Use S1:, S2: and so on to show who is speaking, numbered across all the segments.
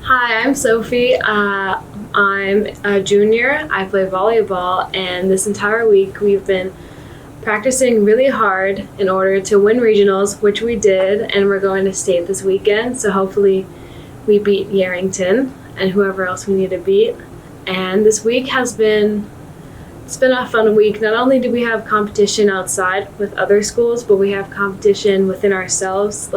S1: Hi, I'm Sophie. I'm a junior. I play volleyball, and this entire week we've been practicing really hard in order to win regionals, which we did, and we're going to state this weekend. So hopefully we beat Yarrington and whoever else we need to beat. And this week it's been a fun week. Not only do we have competition outside with other schools, but we have competition within ourselves,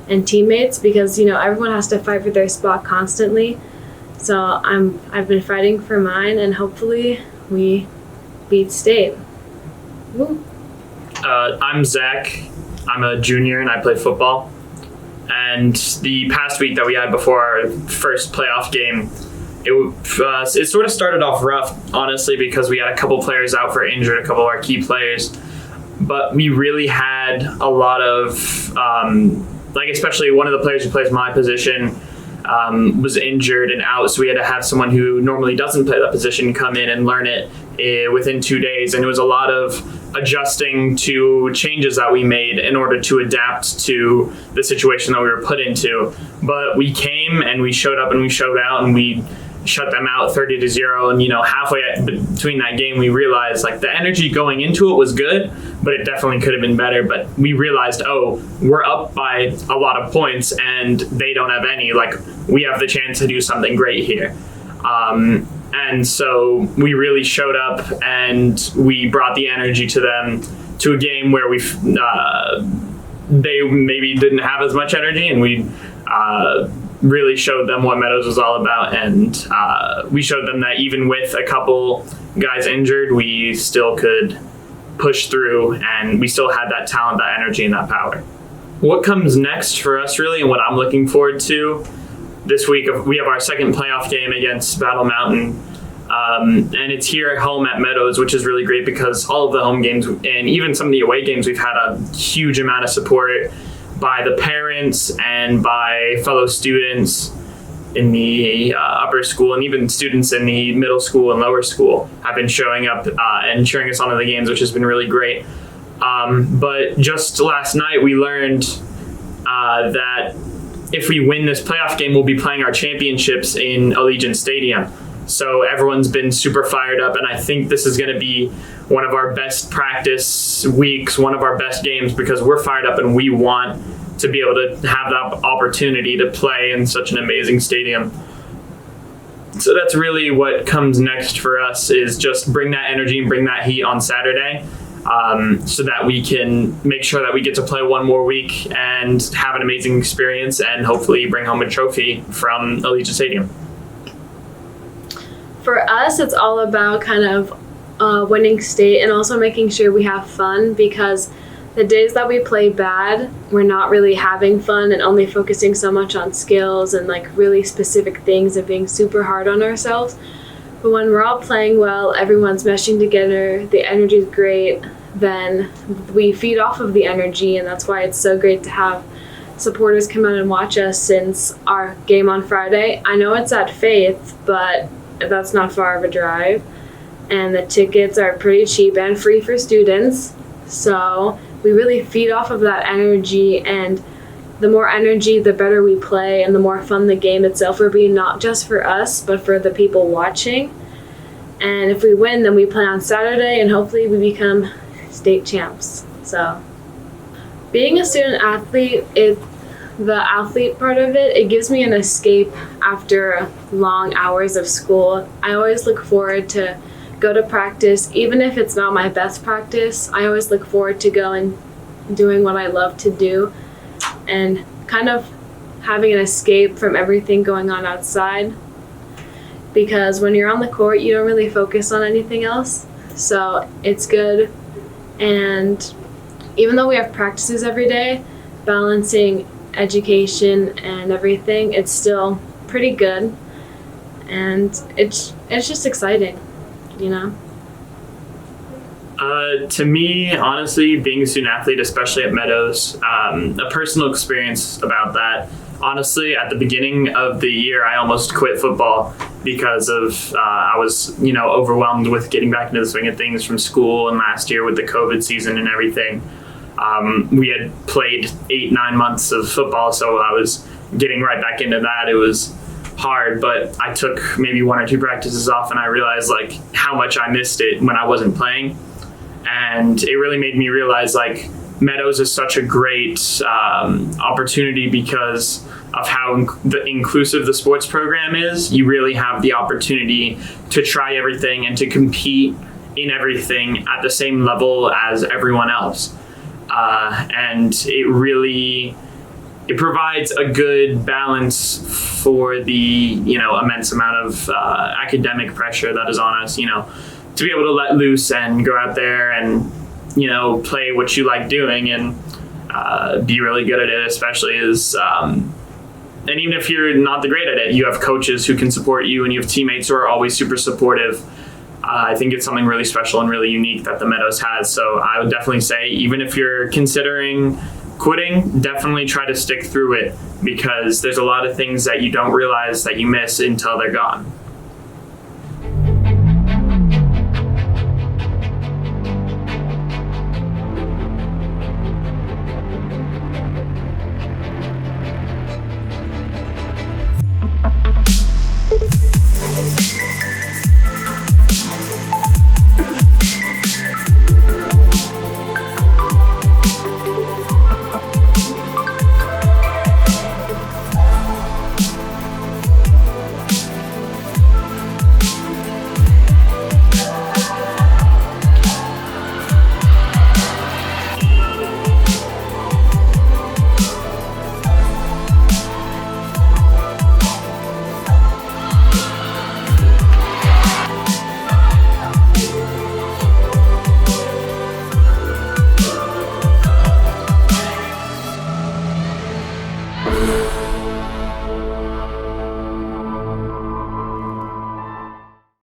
S1: and teammates, because everyone has to fight for their spot constantly. So I've been fighting for mine, and hopefully we beat state. Woo.
S2: I'm Zach. I'm a junior and I play football. And the past week that we had before our first playoff game, it sort of started off rough, honestly, because we had a couple players out for injured, a couple of our key players. But we really had a lot of especially one of the players who plays my position was injured and out, so we had to have someone who normally doesn't play that position come in and learn it within 2 days. And it was a lot of adjusting to changes that we made in order to adapt to the situation that we were put into. But we came and we showed up and we showed out and we shut them out 30-0. And halfway between that game, we realized the energy going into it was good, but it definitely could have been better. But we realized, we're up by a lot of points and they don't have any. We have the chance to do something great here. And so we really showed up and we brought the energy to them, to a game where they maybe didn't have as much energy, and we really showed them what Meadows was all about. And we showed them that even with a couple guys injured, we still could push through, and we still had that talent, that energy, and that power. What comes next for us, really, and what I'm looking forward to this week, we have our second playoff game against Battle Mountain. And it's here at home at Meadows, which is really great because all of the home games and even some of the away games, we've had a huge amount of support by the parents and by fellow students in the upper school, and even students in the middle school and lower school have been showing up and cheering us on to the games, which has been really great. But just last night we learned that if we win this playoff game, we'll be playing our championships in Allegiant Stadium. So everyone's been super fired up, and I think this is going to be one of our best practice weeks, one of our best games, because we're fired up and we want to be able to have that opportunity to play in such an amazing stadium. So that's really what comes next for us, is just bring that energy and bring that heat on Saturday, so that we can make sure that we get to play one more week and have an amazing experience and hopefully bring home a trophy from Allegiant Stadium.
S1: For us, it's all about winning state and also making sure we have fun, because the days that we play bad, we're not really having fun and only focusing so much on skills and really specific things and being super hard on ourselves. But when we're all playing well, everyone's meshing together, the energy is great, then we feed off of the energy, and that's why it's so great to have supporters come out and watch us since our game on Friday. I know it's at Faith, but that's not far of a drive, and the tickets are pretty cheap and free for students. So we really feed off of that energy, and the more energy, the better we play, and the more fun the game itself will be, not just for us, but for the people watching. And if we win, then we play on Saturday, and hopefully we become state champs. So being a student athlete, the athlete part of it gives me an escape after long hours of school. I always look forward to go to practice, even if it's not my best practice. I always look forward to going doing what I love to do and kind of having an escape from everything going on outside, because when you're on the court, you don't really focus on anything else. So it's good. And even though we have practices every day, balancing education and everything, it's still pretty good, and it's just exciting,
S2: To me, honestly, being a student athlete, especially at Meadows, a personal experience about that. Honestly, at the beginning of the year, I almost quit football because of I was overwhelmed with getting back into the swing of things from school, and last year with the COVID season and everything. We had played 8-9 months of football, so I was getting right back into that. It was hard, but I took maybe 1 or 2 practices off and I realized like how much I missed it when I wasn't playing. And it really made me realize like Meadows is such a great opportunity because of how inclusive the sports program is. You really have the opportunity to try everything and to compete in everything at the same level as everyone else. And it provides a good balance for the, immense amount of academic pressure that is on us, to be able to let loose and go out there and, play what you like doing and be really good at it, especially as, and even if you're not the great at it, you have coaches who can support you and you have teammates who are always super supportive. I think it's something really special and really unique that the Meadows has. So I would definitely say, even if you're considering quitting, definitely try to stick through it because there's a lot of things that you don't realize that you miss until they're gone.